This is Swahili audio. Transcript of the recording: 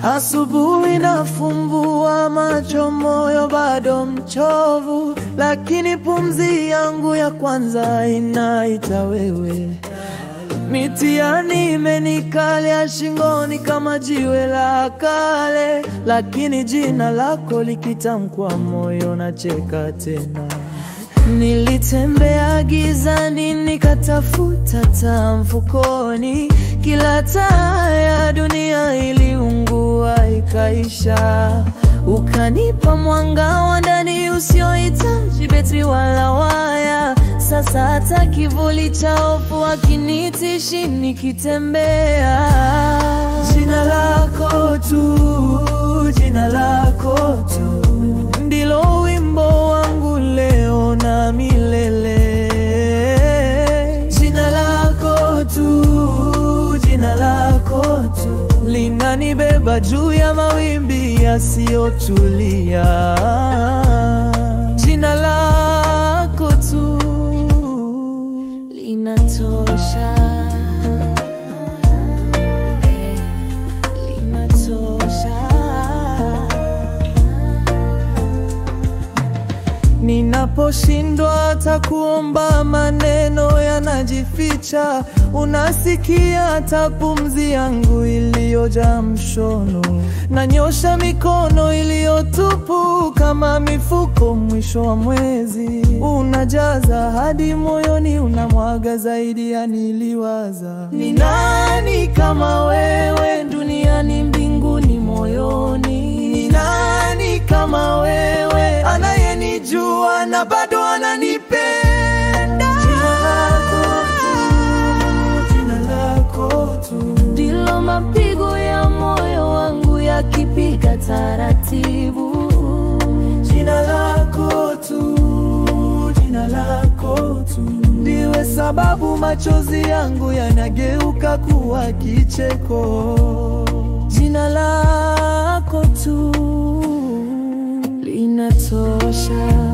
Asubuhi nafumbua macho, moyo bado mchovu, lakini pumzi yangu ya kwanza inaita wewe. Mitihani imenikalia shingoni kama jiwe la kale, lakini jina lako likitamkwa moyo nacheka tena. Nilitembea gizani nikatafuta taa mfukoni, kila taa ya dunia iliungua ikaisha. Ukanipa mwanga wa ndani usiohitaji betri wala waya. Sasa hata kivuli cha hofu hakinitishi nikitembea. Jina lako tu, jina lako tu, ndilo wimbo wangu leo na milele. Jina lako tu, jina lako tu, linanibeba juu ya mawimbi yasiyotulia. Jina lako tu linatosha, linatosha. Ninaposhindwa hata kuomba, maneno yanajificha. Unasikia hata pumzi yangu iliyojaa mshono. Nanyosha mikono iliyotupu kama mifuko mwisho wa mwezi. Unajaza hadi moyoni, unamwaga zaidi ya niliwaza. Ni nani kama wewe duniani, mbinguni, moyoni? Ni nani kama wewe anayenijua na bado ananipenda? Jina lako tu, ndilo mapigo ya moyo wangu yakipiga taratibu. Jina lako tu, jina lako tu, ndiwe sababu machozi yangu yanageuka kuwa kicheko. Jina lako tu linatosha.